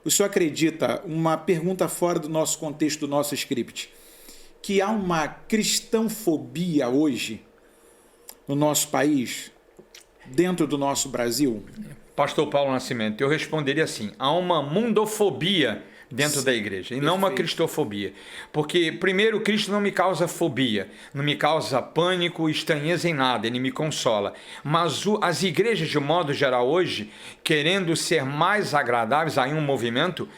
O senhor acredita, uma pergunta fora do nosso contexto, do nosso script, que há uma cristãofobia hoje no nosso país, dentro do nosso Brasil? Pastor Paulo Nascimento, eu responderia assim: há uma mundofobia dentro da igreja, e não uma cristofobia. Porque, primeiro, Cristo não me causa fobia, não me causa pânico, estranheza em nada, ele me consola. Mas as igrejas, de modo geral, hoje, querendo ser mais agradáveis, há um movimento,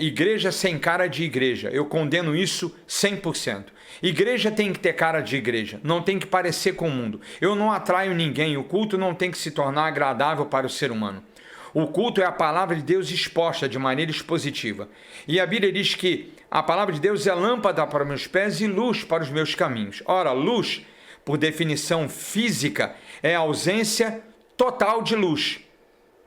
igreja sem cara de igreja. Eu condeno isso 100%. Igreja tem que ter cara de igreja, não tem que parecer com o mundo. Eu não atraio ninguém, o culto não tem que se tornar agradável para o ser humano. O culto é a palavra de Deus exposta de maneira expositiva. E a Bíblia diz que a palavra de Deus é lâmpada para os meus pés e luz para os meus caminhos. Ora, luz, por definição física, é a ausência total de luz.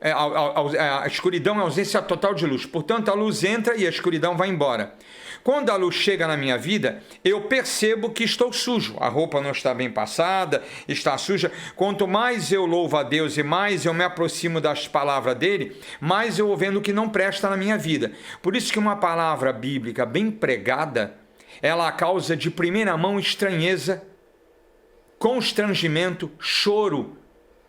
A escuridão é a ausência total de luz. Portanto, a luz entra e a escuridão vai embora. Quando a luz chega na minha vida, eu percebo que estou sujo. A roupa não está bem passada, está suja. Quanto mais eu louvo a Deus e mais eu me aproximo das palavras dele, mais eu vou vendo o que não presta na minha vida. Por isso que uma palavra bíblica bem pregada, ela causa de primeira mão estranheza, constrangimento, choro.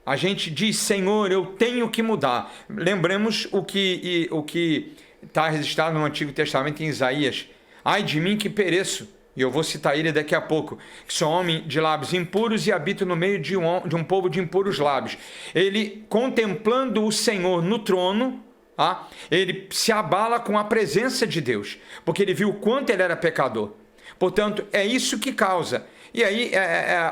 A gente diz: Senhor, eu tenho que mudar. Lembremos o que está registrado no Antigo Testamento em Isaías: ai de mim que pereço, e eu vou citar ele daqui a pouco, que sou homem de lábios impuros e habito no meio de um povo de impuros lábios. Ele, contemplando o Senhor no trono, ele se abala com a presença de Deus, porque ele viu o quanto ele era pecador. Portanto, é isso que causa. E aí,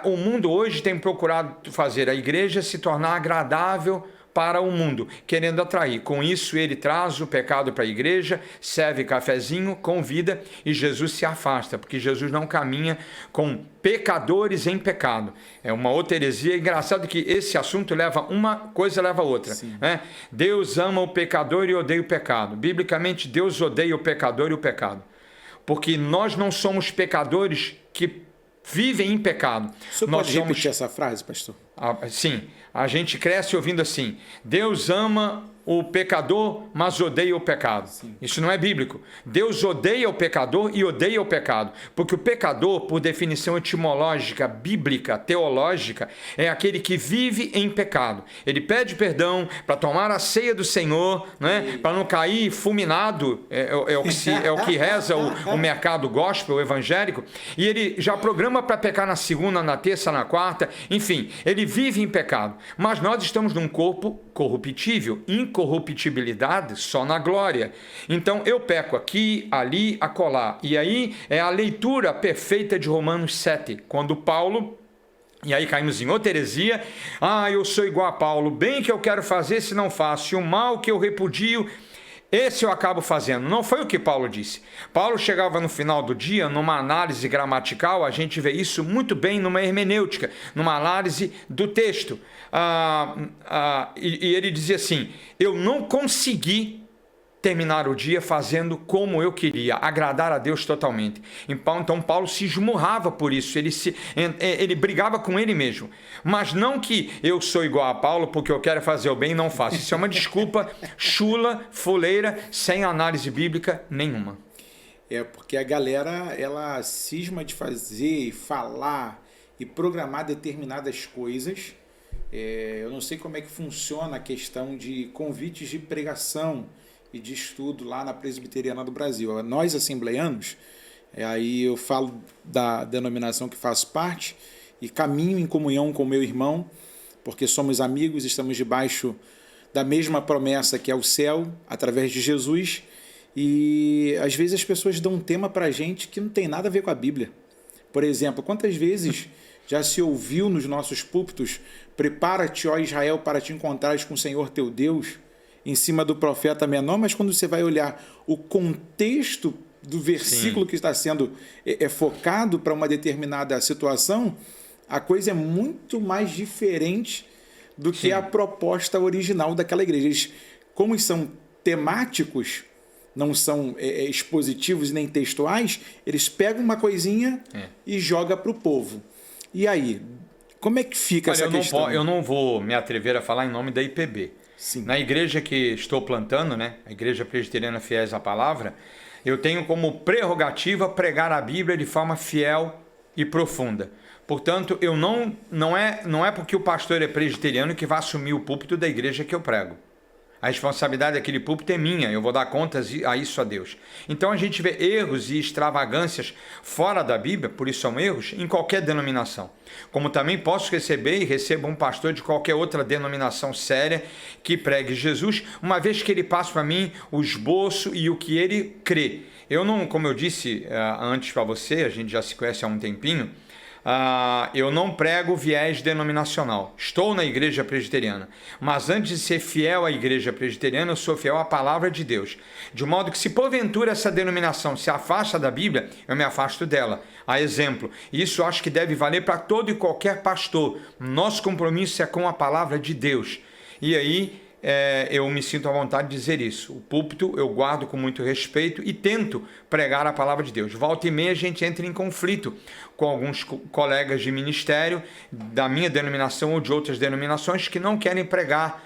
o mundo hoje tem procurado fazer a igreja se tornar agradável para o mundo, querendo atrair. Com isso, ele traz o pecado para a igreja, serve cafezinho, convida e Jesus se afasta, porque Jesus não caminha com pecadores em pecado. É uma outra heresia. É engraçado que esse assunto uma coisa leva a outra. Né? Deus ama o pecador e odeia o pecado. Biblicamente, Deus odeia o pecador e o pecado. Porque nós não somos pecadores que vivem em pecado. O senhor pode repetir essa frase, pastor? Sim, a gente cresce ouvindo assim: Deus ama o pecador, mas odeia o pecado. Sim. Isso não é bíblico. Deus odeia o pecador e odeia o pecado, porque o pecador, por definição etimológica, bíblica, teológica, é aquele que vive em pecado. Ele pede perdão para tomar a ceia do Senhor, né? Para não cair fulminado, é o que reza o mercado gospel, o evangélico, e ele já programa para pecar na segunda, na terça, na quarta, enfim, ele vive em pecado. Mas nós estamos num corpo corruptível, incorruptibilidade só na glória. Então eu peco aqui, ali, acolá. E aí é a leitura perfeita de Romanos 7, quando Paulo, e aí caímos em outra heresia: eu sou igual a Paulo, bem que eu quero fazer se não faço, e o mal que eu repudio, esse eu acabo fazendo. Não foi o que Paulo disse. Paulo chegava no final do dia, numa análise gramatical, a gente vê isso muito bem numa hermenêutica, numa análise do texto. E ele dizia assim: eu não consegui terminar o dia fazendo como eu queria, agradar a Deus totalmente. Então Paulo se esmurrava por isso, ele brigava com ele mesmo. Mas não que eu sou igual a Paulo porque eu quero fazer o bem e não faço. Isso é uma desculpa chula, fuleira, sem análise bíblica nenhuma. Porque a galera, ela cisma de fazer, falar e programar determinadas coisas. Eu não sei como é que funciona a questão de convites de pregação e de estudo lá na Presbiteriana do Brasil. Nós, assembleianos, aí eu falo da denominação que faço parte e caminho em comunhão com meu irmão, porque somos amigos, estamos debaixo da mesma promessa que é o céu, através de Jesus, e às vezes as pessoas dão um tema para a gente que não tem nada a ver com a Bíblia. Por exemplo, quantas vezes já se ouviu nos nossos púlpitos: prepara-te, ó Israel, para te encontrares com o Senhor teu Deus, em cima do profeta menor, mas quando você vai olhar o contexto do versículo Sim. que está sendo focado para uma determinada situação, a coisa é muito mais diferente do Sim. que a proposta original daquela igreja. Eles, como são temáticos, não são expositivos nem textuais, eles pegam uma coisinha e jogam para o povo. E aí, como é que fica essa questão? Eu não vou me atrever a falar em nome da IPB, Sim. Na igreja que estou plantando, né, a Igreja Presbiteriana Fiéis à Palavra, eu tenho como prerrogativa pregar a Bíblia de forma fiel e profunda. Portanto, eu não é porque o pastor é presbiteriano que vai assumir o púlpito da igreja que eu prego. A responsabilidade daquele púlpito é minha, eu vou dar contas a isso a Deus. Então a gente vê erros e extravagâncias fora da Bíblia, por isso são erros, em qualquer denominação. Como também posso receber e recebo um pastor de qualquer outra denominação séria que pregue Jesus, uma vez que ele passa para mim o esboço e o que ele crê. Eu não, como eu disse antes para você, a gente já se conhece há um tempinho, eu não prego viés denominacional. Estou na igreja presbiteriana, mas antes de ser fiel à igreja presbiteriana, eu sou fiel à palavra de Deus. De modo que se porventura essa denominação se afasta da Bíblia, eu me afasto dela. A exemplo, isso eu acho que deve valer para todo e qualquer pastor. Nosso compromisso é com a palavra de Deus. E aí eu me sinto à vontade de dizer isso. O púlpito eu guardo com muito respeito e tento pregar a palavra de Deus. Volta e meia a gente entra em conflito com alguns colegas de ministério da minha denominação ou de outras denominações que não querem pregar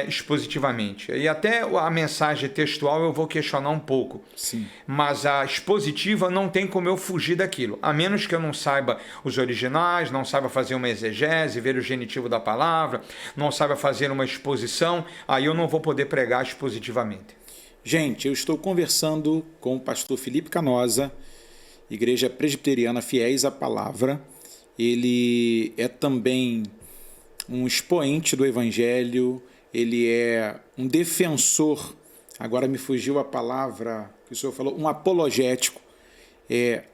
expositivamente. E até a mensagem textual eu vou questionar um pouco. Sim. Mas a expositiva não tem como eu fugir daquilo, a menos que eu não saiba os originais, não saiba fazer uma exegese, ver o genitivo da palavra, não saiba fazer uma exposição, aí eu não vou poder pregar expositivamente. Gente, eu estou conversando com o pastor Felipe Canosa, Igreja Presbiteriana Fiéis à Palavra. Ele é também um expoente do Evangelho, ele é um defensor, agora me fugiu a palavra que o senhor falou, um apologético,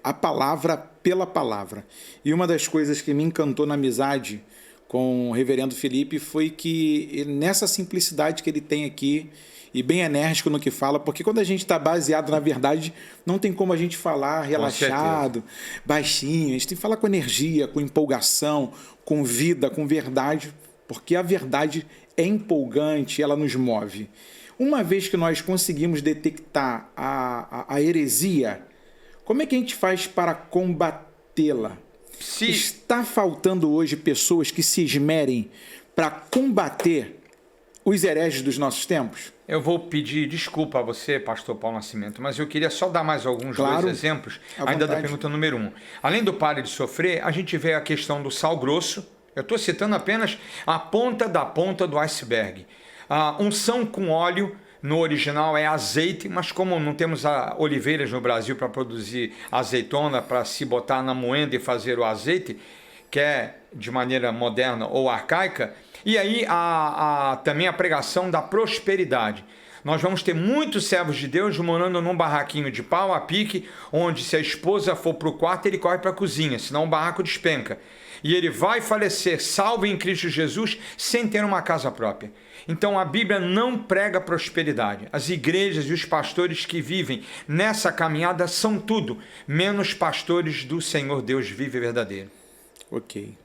a palavra pela palavra. E uma das coisas que me encantou na amizade com o reverendo Felipe foi que nessa simplicidade que ele tem aqui, e bem enérgico no que fala, porque quando a gente está baseado na verdade, não tem como a gente falar relaxado, baixinho, a gente tem que falar com energia, com empolgação, com vida, com verdade, porque a verdade é empolgante, ela nos move. Uma vez que nós conseguimos detectar a heresia, como é que a gente faz para combatê-la? Está faltando hoje pessoas que se esmerem para combater os hereges dos nossos tempos? Eu vou pedir desculpa a você, pastor Paulo Nascimento, mas eu queria só dar mais alguns dois exemplos, ainda da pergunta número 1. Além do pare de sofrer, a gente vê a questão do sal grosso. Eu estou citando apenas a ponta do iceberg. A unção com óleo, no original é azeite, mas como não temos oliveiras no Brasil para produzir azeitona, para se botar na moenda e fazer o azeite, que é de maneira moderna ou arcaica, e aí também a pregação da prosperidade. Nós vamos ter muitos servos de Deus morando num barraquinho de pau a pique, onde se a esposa for para o quarto, ele corre para a cozinha, senão o barraco despenca. E ele vai falecer salvo em Cristo Jesus sem ter uma casa própria. Então a Bíblia não prega prosperidade. As igrejas e os pastores que vivem nessa caminhada são tudo, menos pastores do Senhor Deus vivo e verdadeiro. Ok.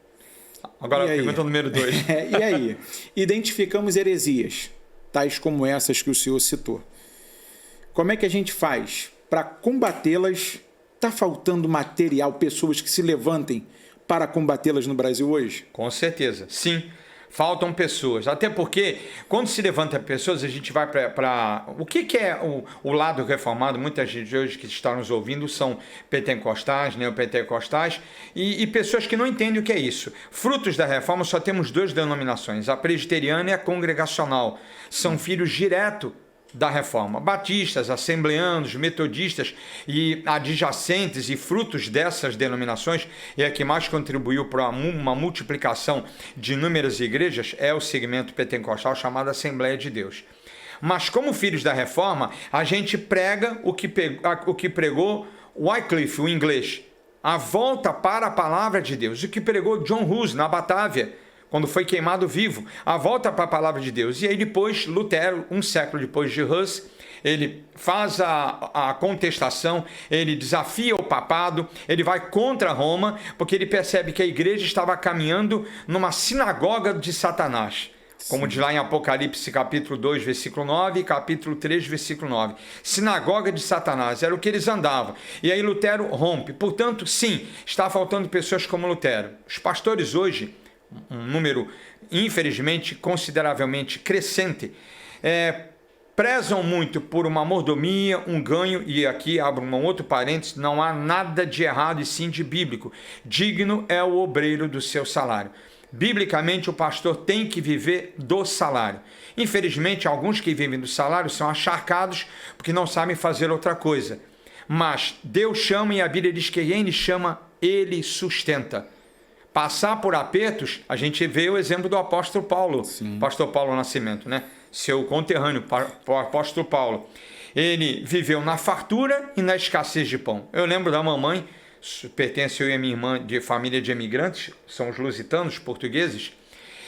Agora a pergunta número 2. E aí? Identificamos heresias, tais como essas que o senhor citou. Como é que a gente faz para combatê-las? Está faltando material, pessoas que se levantem para combatê-las no Brasil hoje? Com certeza, sim. Faltam pessoas, até porque quando se levanta pessoas, a gente vai para... O que é o lado reformado? Muita gente hoje que está nos ouvindo são pentecostais, neopentecostais e pessoas que não entendem o que é isso. Frutos da reforma só temos 2 denominações, a presbiteriana e a congregacional. São filhos direto da reforma. Batistas, assembleanos, metodistas e adjacentes e frutos dessas denominações, e a que mais contribuiu para uma multiplicação de inúmeras igrejas é o segmento pentecostal chamado Assembleia de Deus. Mas como filhos da reforma, a gente prega o que pregou Wycliffe, o inglês, a volta para a palavra de Deus, o que pregou John Hus na Batávia, quando foi queimado vivo, a volta para a palavra de Deus. E aí depois, Lutero, um século depois de Hus, ele faz a contestação, ele desafia o papado, ele vai contra Roma, porque ele percebe que a igreja estava caminhando numa sinagoga de Satanás. Como diz lá em Apocalipse capítulo 2, versículo 9 e capítulo 3, versículo 9. Sinagoga de Satanás, era o que eles andavam. E aí Lutero rompe. Portanto, sim, está faltando pessoas como Lutero. Os pastores hoje um número, infelizmente, consideravelmente crescente, prezam muito por uma mordomia, um ganho, e aqui abro um outro parênteses, não há nada de errado e sim de bíblico. Digno é o obreiro do seu salário. Biblicamente, o pastor tem que viver do salário. Infelizmente, alguns que vivem do salário são acharcados porque não sabem fazer outra coisa. Mas Deus chama, e a Bíblia diz que quem Ele chama, Ele sustenta. Passar por apertos, a gente vê o exemplo do apóstolo Paulo, pastor Paulo Nascimento, né? Seu conterrâneo, o apóstolo Paulo. Ele viveu na fartura e na escassez de pão. Eu lembro da mamãe, pertence eu e a minha irmã de família de imigrantes, são os lusitanos, portugueses,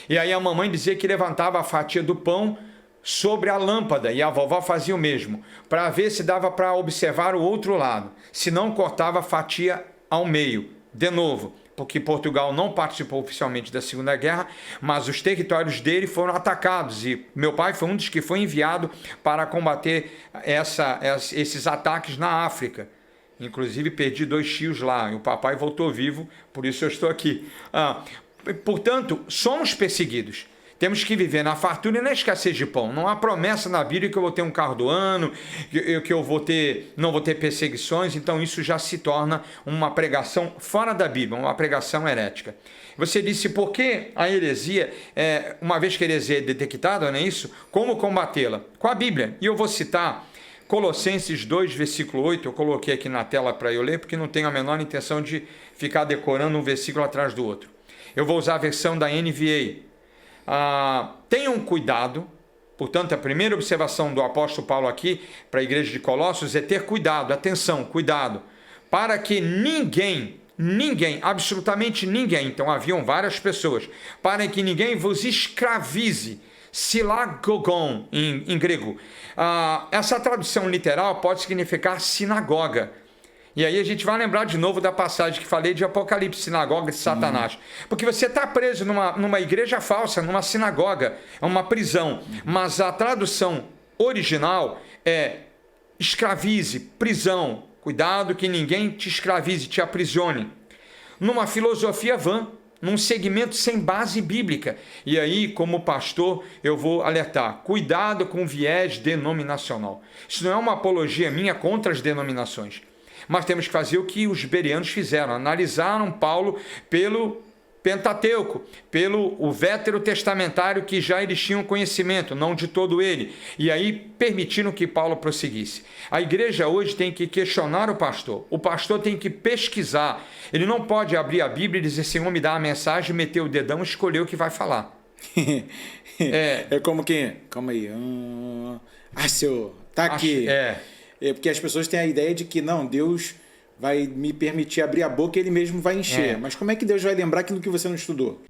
e aí a mamãe dizia que levantava a fatia do pão sobre a lâmpada, e a vovó fazia o mesmo, para ver se dava para observar o outro lado, se não cortava a fatia ao meio, de novo, porque Portugal não participou oficialmente da Segunda Guerra, mas os territórios dele foram atacados, e meu pai foi um dos que foi enviado para combater esses ataques na África. Inclusive perdi 2 tios lá, e o papai voltou vivo, por isso eu estou aqui. Portanto, somos perseguidos. Temos que viver na fartura e na escassez de pão. Não há promessa na Bíblia que eu vou ter um carro do ano, que eu não vou ter perseguições, então isso já se torna uma pregação fora da Bíblia, uma pregação herética. Você disse, por que a heresia, uma vez que a heresia é detectada, não é isso? Como combatê-la? Com a Bíblia. E eu vou citar Colossenses 2, versículo 8, eu coloquei aqui na tela para eu ler, porque não tenho a menor intenção de ficar decorando um versículo atrás do outro. Eu vou usar a versão da NVA. Tenham cuidado, portanto, a primeira observação do apóstolo Paulo aqui para a igreja de Colossos é ter cuidado, atenção, cuidado, para que ninguém, absolutamente ninguém, então haviam várias pessoas, para que ninguém vos escravize, sinagogon em grego. Essa tradução literal pode significar sinagoga. E aí a gente vai lembrar de novo da passagem que falei de Apocalipse, sinagoga de Satanás. Porque você está preso numa igreja falsa, numa sinagoga, é uma prisão. Mas a tradução original é escravize, prisão. Cuidado que ninguém te escravize, te aprisione. Numa filosofia vã, num segmento sem base bíblica. E aí, como pastor, eu vou alertar, cuidado com o viés denominacional. Isso não é uma apologia minha contra as denominações. Mas temos que fazer o que os bereanos fizeram, analisaram Paulo pelo Pentateuco, pelo o veterotestamentário que já eles tinham conhecimento, não de todo ele, e aí permitiram que Paulo prosseguisse. A igreja hoje tem que questionar o pastor tem que pesquisar, ele não pode abrir a Bíblia e dizer, Senhor, me dá a mensagem, meter o dedão e escolher o que vai falar. É como que, calma aí, senhor, tá aqui. Porque as pessoas têm a ideia de que não, Deus vai me permitir abrir a boca e Ele mesmo vai encher. Mas como é que Deus vai lembrar aquilo que você não estudou?